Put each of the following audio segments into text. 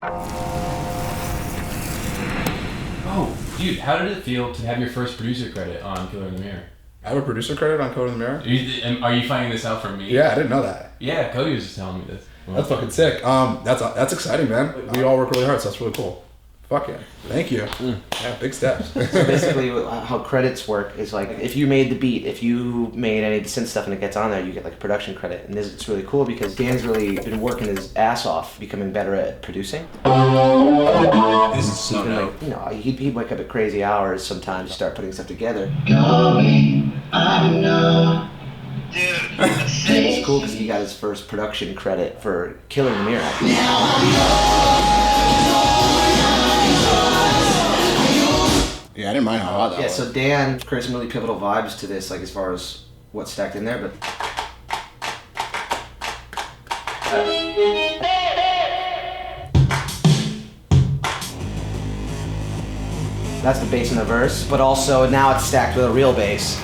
Oh, dude, how did it feel to have your first producer credit on Killer in the Mirror? I have a producer credit on Code in the Mirror? Are you finding this out from me? Yeah, I didn't know that. Yeah, Cody was just telling me this. That's fucking sick. That's exciting, man. We all work really hard, so that's really cool. Fuck yeah. Thank you. Yeah, big steps. So basically, how credits work is like, if you made the beat, if you made any of the synth stuff and it gets on there, you get like a production credit. And it's really cool because Dan's really been working his ass off, becoming better at producing. This is so dope. Like, you know, he'd wake up at crazy hours sometimes to start putting stuff together. It's cool because he got his first production credit for Killer in the Mirror. Yeah, I didn't mind how hot that was. So Dan created some really pivotal vibes to this, like as far as what's stacked in there, but that's the bass in the verse, but also now it's stacked with a real bass.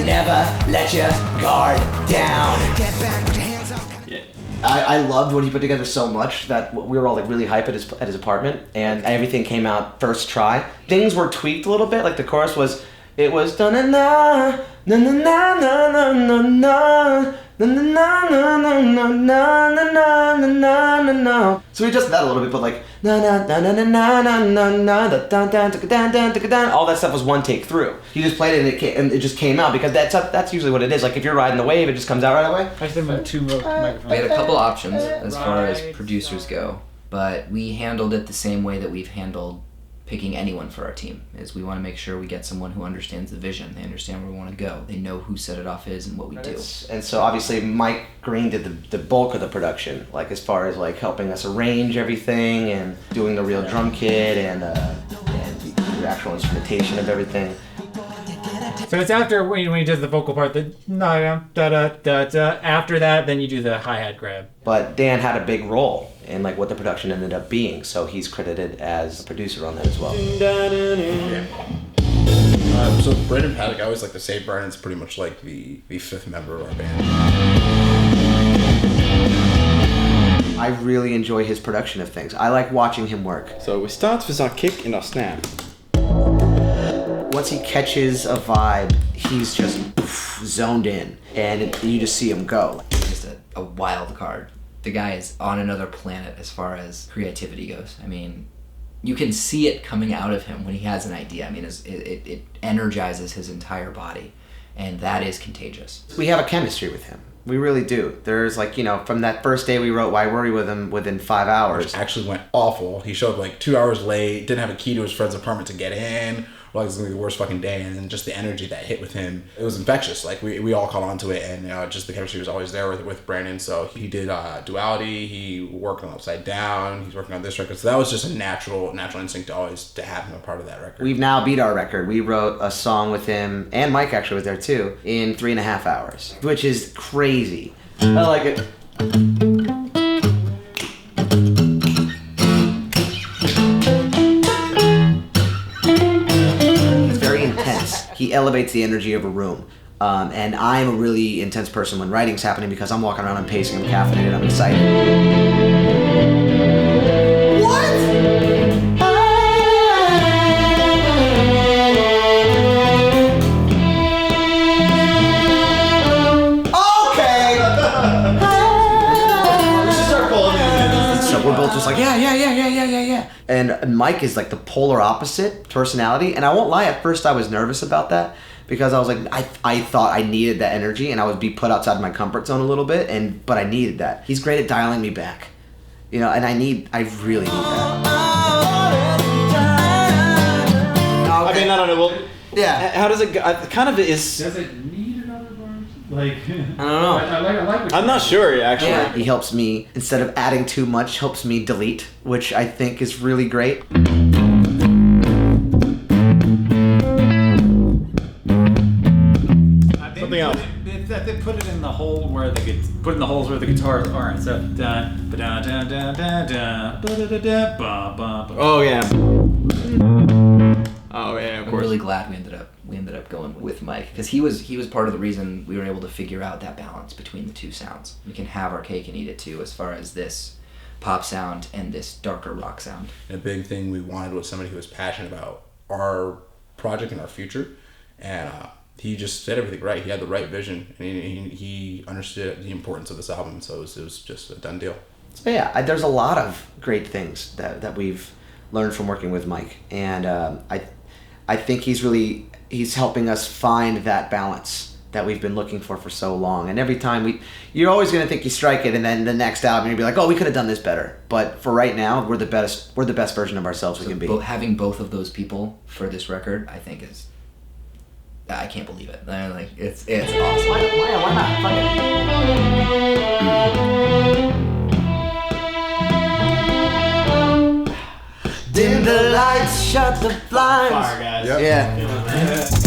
Never let your guard down. I loved what he put together so much that we were all like really hype at his apartment, and everything came out first try. Things were tweaked a little bit, like the chorus was da na na na na na na na na na na na na na na na na na na. So we adjusted that a little bit, but like na na na na na na na na da da da da da da da. All that stuff was one take through. He just played it and it just came out because that's usually what it is. Like if you're riding the wave, it just comes out right away. I think about two microphones. We had a couple options as far as producers go, but we handled it the same way that we've handled picking anyone for our team. Is we want to make sure we get someone who understands the vision. They understand where we want to go. They know who Set It Off is and what we do. And so obviously Mike Green did the bulk of the production, like as far as like helping us arrange everything and doing the real drum kit and the actual instrumentation of everything. So it's after when he does the vocal part, the da da da da. After that, then you do the hi-hat grab. But Dan had a big role in like what the production ended up being, so he's credited as a producer on that as well. So Brandon Paddock, I always like to say Brandon's pretty much like the fifth member of our band. I really enjoy his production of things. I like watching him work. So we start with our kick and our snare. Once he catches a vibe, he's just zoned in, and you just see him go. He's just a wild card. The guy is on another planet as far as creativity goes. I mean, you can see it coming out of him when he has an idea. I mean, it energizes his entire body, and that is contagious. We have a chemistry with him. We really do. There's like, you know, from that first day we wrote Why Worry with him within 5 hours. Which actually went awful. He showed up like 2 hours late, didn't have a key to his friend's apartment to get in. Like, it's gonna be the worst fucking day, and then just the energy that hit with him, it was infectious. Like we all caught on to it, and just the chemistry was always there with Brandon. So he did Duality, he worked on Upside Down, he's working on this record. So that was just a natural instinct to have him a part of that record. We've now beat our record. We wrote a song with him, and Mike actually was there too, in 3.5 hours, which is crazy. I like it. He elevates the energy of a room. And I'm a really intense person when writing's happening because I'm walking around, I'm pacing, I'm caffeinated, I'm excited. What? Okay! So we're both just like, yeah. And Mike is like the polar opposite personality, and I won't lie, at first I was nervous about that because I was like, I thought I needed that energy and I would be put outside my comfort zone a little bit, but I needed that. He's great at dialing me back, you know, and I really need that. I mean, I don't know, well, yeah. How does it go? Kind of is... Does it need another verse? Like, I don't know. I like what I'm not sure, actually. Yeah. He helps me, instead of adding too much, helps me delete, which I think is really great. Something else. They put it in the hole where put in the holes where the guitars aren't. So Oh yeah. Oh yeah, of I'm course. really glad we ended up up going with Mike because he was part of the reason we were able to figure out that balance between the two sounds. We can have our cake and eat it too, as far as this pop sound and this darker rock sound. And a big thing we wanted was somebody who was passionate about our project and our future, and he just said everything right. He had the right vision, and he understood the importance of this album, so it was just a done deal. So yeah, there's a lot of great things that we've learned from working with Mike, and I think he's helping us find that balance that we've been looking for so long. And every time you're always going to think you strike it, and then the next album you'll be like, oh, we could have done this better. But for right now, we're the best version of ourselves we can be. Having both of those people for this record, I think is, I can't believe it. Like it's awesome. Why not? Fuck it. Dim the lights, shut the blinds. Fire, guys. Yeah.